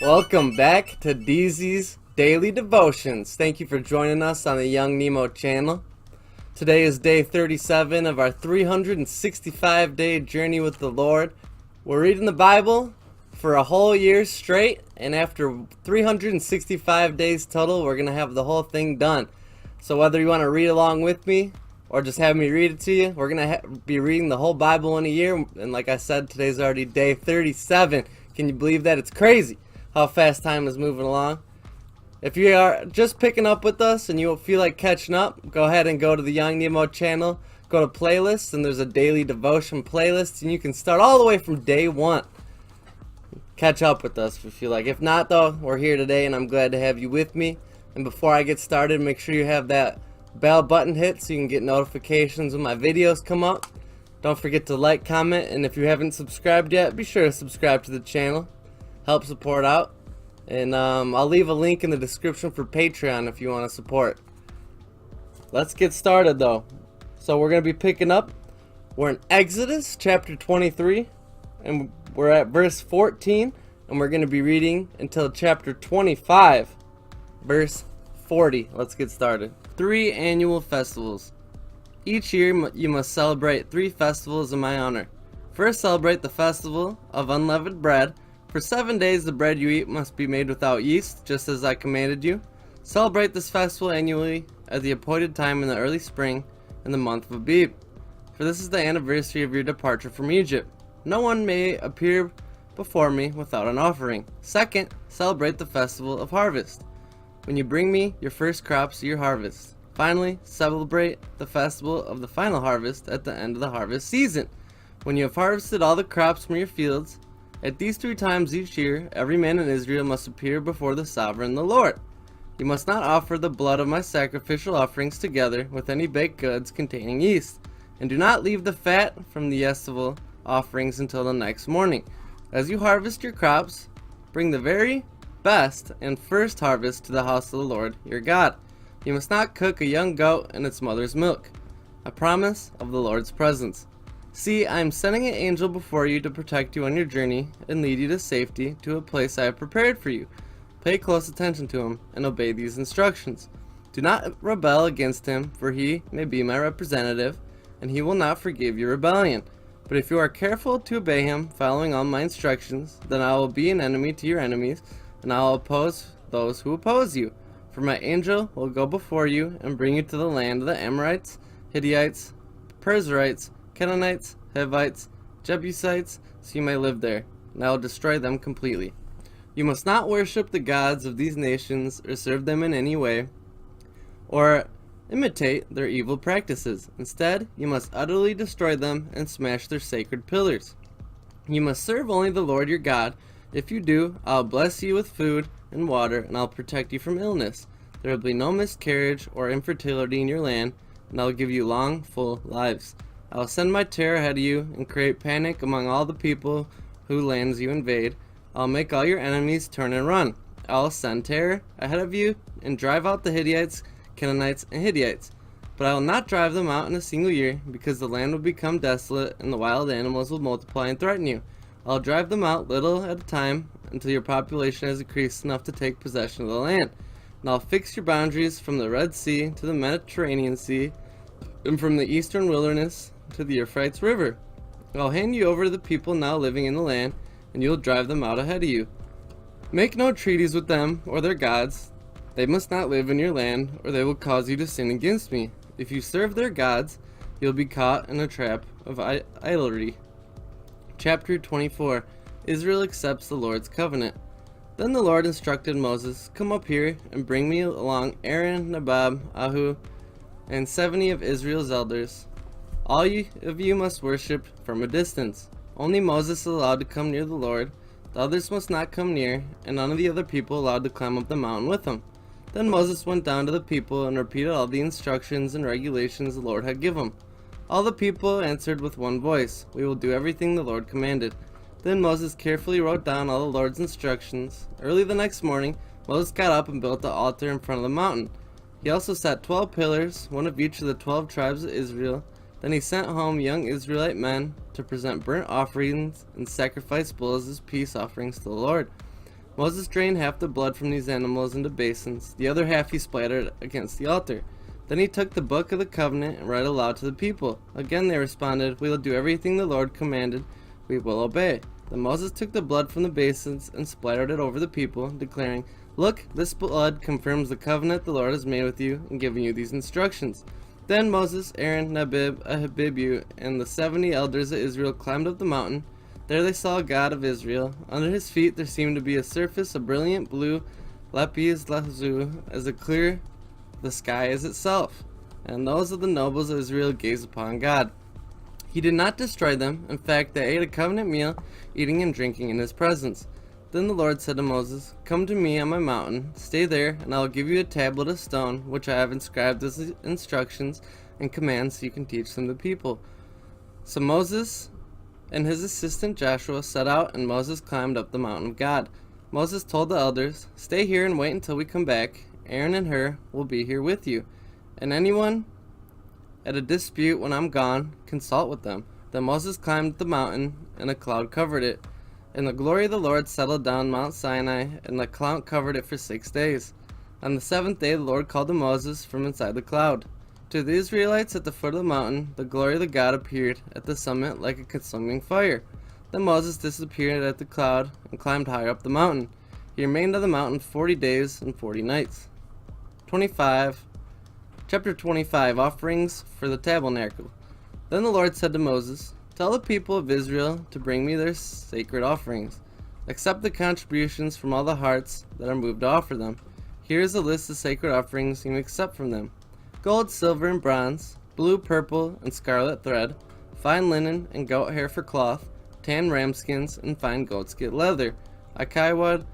Welcome back to DZ's Daily Devotions. Thank you for joining us on the Young Nemo channel. Today is day 37 of our 365-day journey with the Lord. We're reading the Bible for a whole year straight, and after 365 days total, we're going to have the whole thing done. So whether you want to read along with me or just have me read it to you, we're going to be reading the whole Bible in a year. And like I said, today's already day 37. Can you believe that? It's crazy how fast time is moving along. If you are just picking up with us and you feel like catching up, go ahead and go to the Young Nemo channel, go to playlists, and there's a daily devotion playlist, and you can start all the way from day one. Catch up with us if you feel like. If not, though, we're here today, and I'm glad to have you with me. And before I get started, make sure you have that bell button hit so you can get notifications when my videos come up. Don't forget to like, comment, and if you haven't subscribed yet, be sure to subscribe to the channel. Help support out. And I'll leave a link in the description for Patreon if you want to support. Let's get started, though. So we're going to be picking up. We're in Exodus chapter 23, and we're at verse 14, and we're going to be reading until chapter 25, verse 40. Let's get started. 3 annual festivals. Each year you must celebrate 3 festivals in my honor. First, celebrate the festival of unleavened bread. For 7 days the bread you eat must be made without yeast, just as I commanded you. Celebrate this festival annually at the appointed time in the early spring in the month of Abib. For this is the anniversary of your departure from Egypt. No one may appear before me without an offering. Second, celebrate the festival of harvest, when you bring me your first crops of your harvest. Finally, celebrate the festival of the final harvest at the end of the harvest season, when you have harvested all the crops from your fields. At these 3 times each year, every man in Israel must appear before the sovereign the Lord. You must not offer the blood of my sacrificial offerings together with any baked goods containing yeast, and do not leave the fat from the festival offerings until the next morning. As you harvest your crops, bring the very best and first harvest to the house of the Lord your God. You must not cook a young goat in its mother's milk. A promise of the Lord's presence. See, I am sending an angel before you to protect you on your journey and lead you to safety to a place I have prepared for you. Pay close attention to him and obey these instructions. Do not rebel against him, for he may be my representative, and he will not forgive your rebellion. But if you are careful to obey him, following all my instructions, then I will be an enemy to your enemies, and I will oppose those who oppose you. For my angel will go before you and bring you to the land of the Amorites, Hittites, Perizzites, Canaanites, Hivites, Jebusites, so you may live there, and I will destroy them completely. You must not worship the gods of these nations or serve them in any way, or imitate their evil practices. Instead, you must utterly destroy them and smash their sacred pillars. You must serve only the Lord your God. If you do, I'll bless you with food and water, and I'll protect you from illness. There will be no miscarriage or infertility in your land, and I'll give you long, full lives. I will send my terror ahead of you and create panic among all the people whose lands you invade. I'll make all your enemies turn and run. I'll send terror ahead of you and drive out the Hittites, Canaanites, and Hittites. But I will not drive them out in a single year, because the land will become desolate and the wild animals will multiply and threaten you. I'll drive them out little at a time until your population has increased enough to take possession of the land. And I'll fix your boundaries from the Red Sea to the Mediterranean Sea, and from the eastern wilderness to the Euphrates River. I'll hand you over to the people now living in the land, and you'll drive them out ahead of you. Make no treaties with them or their gods. They must not live in your land, or they will cause you to sin against me. If you serve their gods, you'll be caught in a trap of idolatry. Chapter 24. Israel accepts the Lord's covenant. Then the Lord instructed Moses, "Come up here and bring me along Aaron, Nadab, Ahu, and 70 of Israel's elders. All of you must worship from a distance. Only Moses is allowed to come near the Lord. The others must not come near, and none of the other people allowed to climb up the mountain with him." Then Moses went down to the people and repeated all the instructions and regulations the Lord had given him. All the people answered with one voice, "We will do everything the Lord commanded." Then Moses carefully wrote down all the Lord's instructions. Early the next morning, Moses got up and built the altar in front of the mountain. He also set 12 pillars, one of each of the 12 tribes of Israel. Then he sent home young Israelite men to present burnt offerings and sacrifice bulls as peace offerings to the Lord. Moses drained half the blood from these animals into basins, the other half he splattered against the altar. Then he took the book of the covenant and read aloud to the people. Again they responded, "We will do everything the Lord commanded, we will obey." Then Moses took the blood from the basins and splattered it over the people, declaring, "Look, this blood confirms the covenant the Lord has made with you in giving you these instructions." Then Moses, Aaron, Nadab, Abihu, and the 70 elders of Israel climbed up the mountain. There they saw God of Israel. Under his feet there seemed to be a surface of brilliant blue, lapis lazuli, as clear the sky as itself. And those of the nobles of Israel gazed upon God. He did not destroy them. In fact, they ate a covenant meal, eating and drinking in his presence. Then the Lord said to Moses, "Come to me on my mountain, stay there, and I will give you a tablet of stone, which I have inscribed as instructions and commands so you can teach them to the people." So Moses and his assistant Joshua set out, and Moses climbed up the mountain of God. Moses told the elders, "Stay here and wait until we come back. Aaron and Hur will be here with you. And anyone at a dispute when I'm gone, consult with them." Then Moses climbed the mountain, and a cloud covered it. And the glory of the Lord settled down Mount Sinai, and the cloud covered it for 6 days. On the 7th day the Lord called to Moses from inside the cloud. To the Israelites at the foot of the mountain, the glory of the God appeared at the summit like a consuming fire. Then Moses disappeared at the cloud and climbed higher up the mountain. He remained on the mountain 40 days and 40 nights. Chapter 25, Offerings for the Tabernacle. Then the Lord said to Moses, "Tell the people of Israel to bring me their sacred offerings. Accept the contributions from all the hearts that are moved to offer them. Here is a list of sacred offerings you can accept from them: gold, silver, and bronze, blue, purple, and scarlet thread, fine linen and goat hair for cloth, tan ram skins, and fine goatskin leather, acacia wood,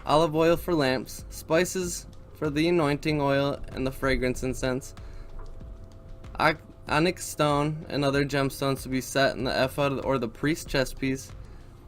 olive oil for lamps, spices for the anointing oil and the fragrance incense, onyx stone, and other gemstones to be set in the ephod or the priest's chest piece.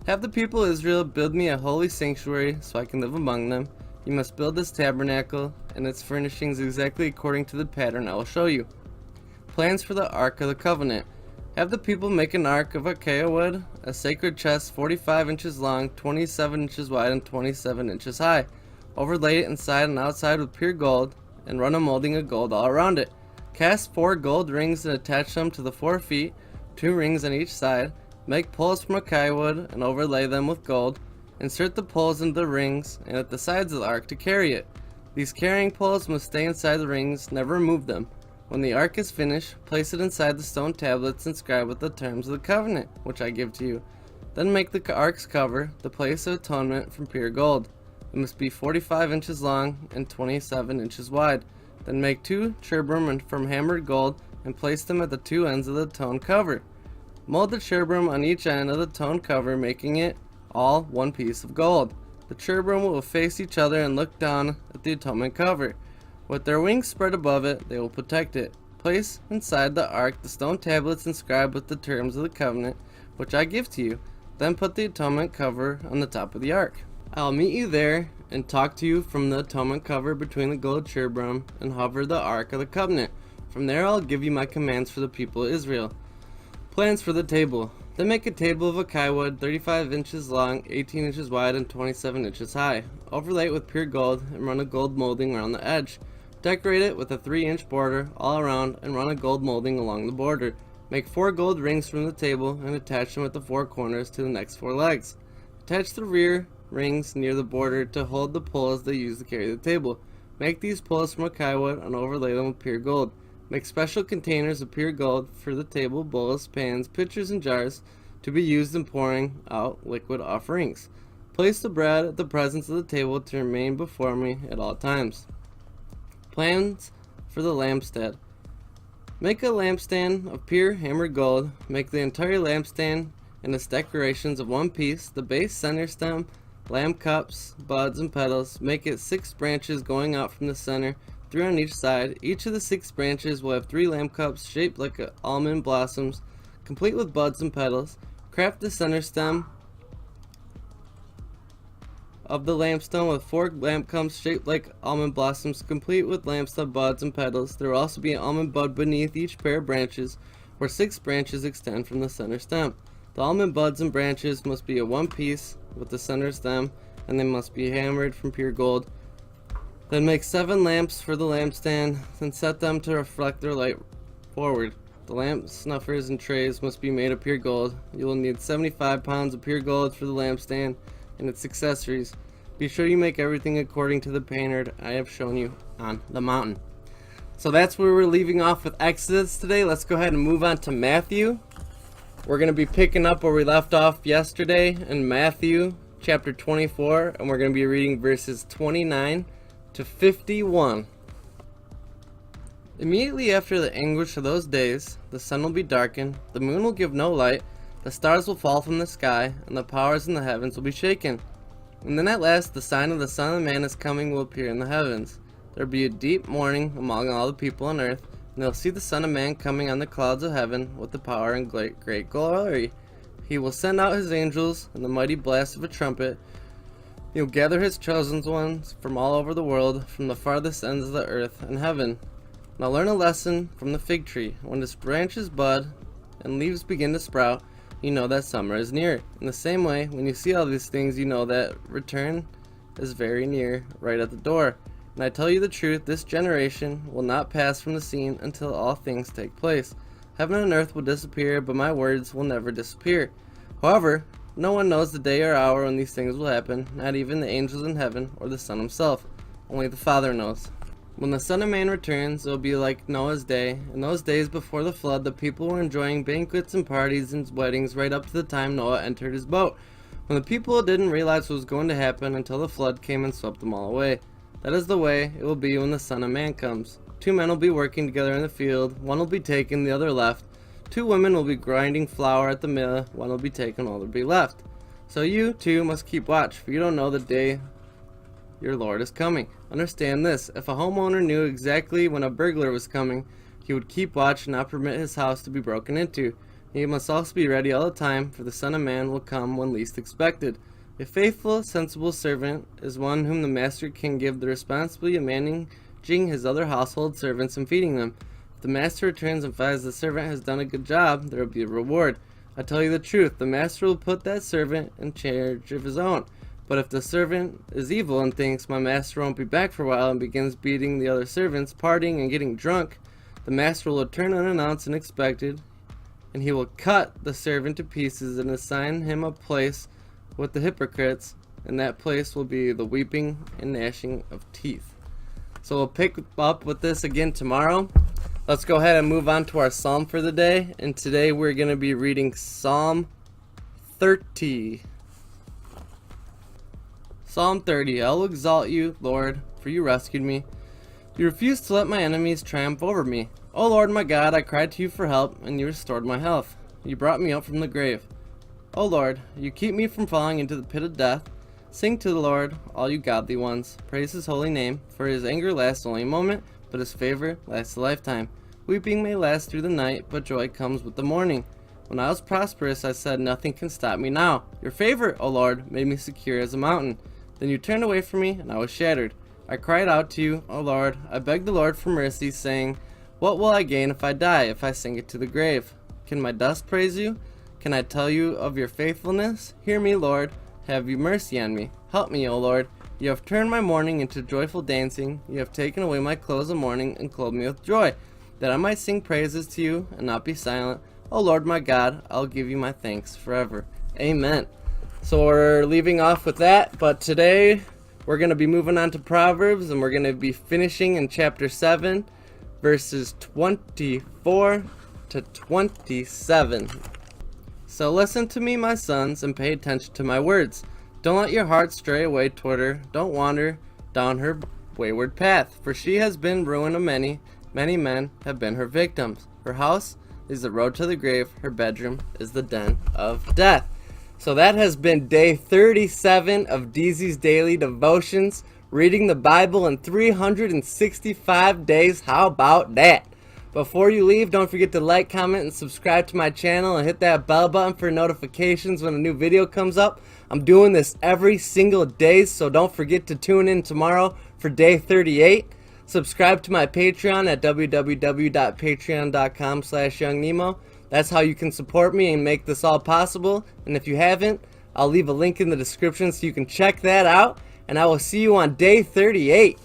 Have the people of Israel build me a holy sanctuary so I can live among them. You must build this tabernacle and its furnishings exactly according to the pattern I will show you." Plans for the Ark of the Covenant. Have the people make an ark of acacia wood, a sacred chest 45 inches long, 27 inches wide, and 27 inches high. Overlay it inside and outside with pure gold, and run a molding of gold all around it. Cast 4 gold rings and attach them to the 4 feet, 2 rings on each side. Make poles from acacia wood and overlay them with gold. Insert the poles into the rings and at the sides of the ark to carry it. These carrying poles must stay inside the rings, never remove them. When the ark is finished, place it inside the stone tablets inscribed with the terms of the covenant, which I give to you. Then make the ark's cover, the place of atonement, from pure gold. It must be 45 inches long and 27 inches wide. Then make 2 cherubim from hammered gold and place them at the 2 ends of the toned cover. Mold the cherubim on each end of the toned cover, making it all one piece of gold. The cherubim will face each other and look down at the atonement cover. With their wings spread above it, they will protect it. Place inside the ark the stone tablets inscribed with the terms of the covenant, which I give to you. Then put the atonement cover on the top of the ark. I'll meet you there and talk to you from the atonement cover between the gold cherubim and hover the Ark of the Covenant. From there I'll give you my commands for the people of Israel. Plans for the table. Then make a table of acacia wood 35 inches long, 18 inches wide, and 27 inches high. Overlay it with pure gold and run a gold molding around the edge. Decorate it with a 3-inch border all around and run a gold molding along the border. Make 4 gold rings from the table and attach them at the 4 corners to the next 4 legs. Attach the rear rings near the border to hold the poles they use to carry the table. Make these poles from acacia wood and overlay them with pure gold. Make special containers of pure gold for the table, bowls, pans, pitchers, and jars to be used in pouring out liquid offerings. Place the bread at the presence of the table to remain before me at all times. Plans for the lampstand. Make a lampstand of pure hammered gold. Make the entire lampstand and its decorations of one piece, the base, center stem, lamp cups, buds, and petals. Make it 6 branches going out from the center, 3 on each side. Each of the 6 branches will have 3 lamp cups shaped like almond blossoms, complete with buds and petals. Craft the center stem of the lampstone with 4 lamp cups shaped like almond blossoms, complete with lampstone buds and petals. There will also be an almond bud beneath each pair of branches, where 6 branches extend from the center stem. The almond buds and branches must be a one piece with the center stem, and they must be hammered from pure gold. Then make 7 lamps for the lampstand, and set them to reflect their light forward. The lamp snuffers and trays must be made of pure gold. You will need 75 pounds of pure gold for the lampstand and its accessories. Be sure you make everything according to the pattern I have shown you on the mountain. So that's where we're leaving off with Exodus today. Let's go ahead and move on to Matthew. We're going to be picking up where we left off yesterday in Matthew chapter 24, and we're going to be reading verses 29 to 51. Immediately after the anguish of those days, the sun will be darkened, the moon will give no light, the stars will fall from the sky, and the powers in the heavens will be shaken. And then at last the sign of the Son of Man is coming will appear in the heavens. There will be a deep mourning among all the people on earth, and they'll see the Son of Man coming on the clouds of heaven with the power and great glory. He will send out his angels in the mighty blast of a trumpet. He will gather his chosen ones from all over the world, from the farthest ends of the earth and heaven. Now learn a lesson from the fig tree. When its branches bud and leaves begin to sprout, you know that summer is near. In the same way, when you see all these things, you know that return is very near, right at the door. And I tell you the truth, this generation will not pass from the scene until all things take place. Heaven and earth will disappear, but my words will never disappear. However, no one knows the day or hour when these things will happen, not even the angels in heaven or the Son himself. Only the Father knows. When the Son of Man returns, it will be like Noah's day. In those days before the flood, the people were enjoying banquets and parties and weddings right up to the time Noah entered his boat, when the people didn't realize what was going to happen until the flood came and swept them all away. That is the way it will be when the Son of Man comes. 2 men will be working together in the field, one will be taken, the other left. 2 women will be grinding flour at the mill, one will be taken, one will be left. So you, too, must keep watch, for you don't know the day your Lord is coming. Understand this, if a homeowner knew exactly when a burglar was coming, he would keep watch and not permit his house to be broken into. He must also be ready all the time, for the Son of Man will come when least expected. A faithful, sensible servant is one whom the master can give the responsibility of managing his other household servants and feeding them. If the master returns and finds the servant has done a good job, there will be a reward. I tell you the truth, the master will put that servant in charge of his own. But if the servant is evil and thinks, my master won't be back for a while, and begins beating the other servants, partying and getting drunk, the master will return unannounced and unexpected, and he will cut the servant to pieces and assign him a place with the hypocrites, and that place will be the weeping and gnashing of teeth. So we'll pick up with this again tomorrow. Let's go ahead and move on to our psalm for the day, and today we're going to be reading Psalm 30. Psalm 30. I will exalt you, Lord, for you rescued me. You refused to let my enemies triumph over me. O Lord my God, I cried to you for help, and you restored my health. You brought me out from the grave. O Lord, you keep me from falling into the pit of death. Sing to the Lord, all you godly ones. Praise his holy name, for his anger lasts only a moment, but his favor lasts a lifetime. Weeping may last through the night, but joy comes with the morning. When I was prosperous, I said, nothing can stop me now. Your favor, O Lord, made me secure as a mountain. Then you turned away from me, and I was shattered. I cried out to you, O Lord. I begged the Lord for mercy, saying, what will I gain if I die, if I sink it to the grave? Can my dust praise you? Can I tell you of your faithfulness? Hear me, Lord. Have you mercy on me. Help me, O Lord. You have turned my mourning into joyful dancing. You have taken away my clothes of mourning and clothed me with joy, that I might sing praises to you and not be silent. O Lord my God, I'll give you my thanks forever. Amen. So we're leaving off with that, but today we're going to be moving on to Proverbs, and we're going to be finishing in chapter 7, verses 24 to 27. So listen to me, my sons, and pay attention to my words. Don't let your heart stray away toward her. Don't wander down her wayward path, for she has been ruin of many. Many men have been her victims. Her house is the road to the grave. Her bedroom is the den of death. So that has been day 37 of DZ's Daily Devotions, reading the Bible in 365 days. How about that? Before you leave, don't forget to like, comment, and subscribe to my channel, and hit that bell button for notifications when a new video comes up. I'm doing this every single day, so don't forget to tune in tomorrow for day 38. Subscribe to my Patreon at www.patreon.com/YoungNemo. That's how you can support me and make this all possible. And if you haven't, I'll leave a link in the description so you can check that out. And I will see you on day 38.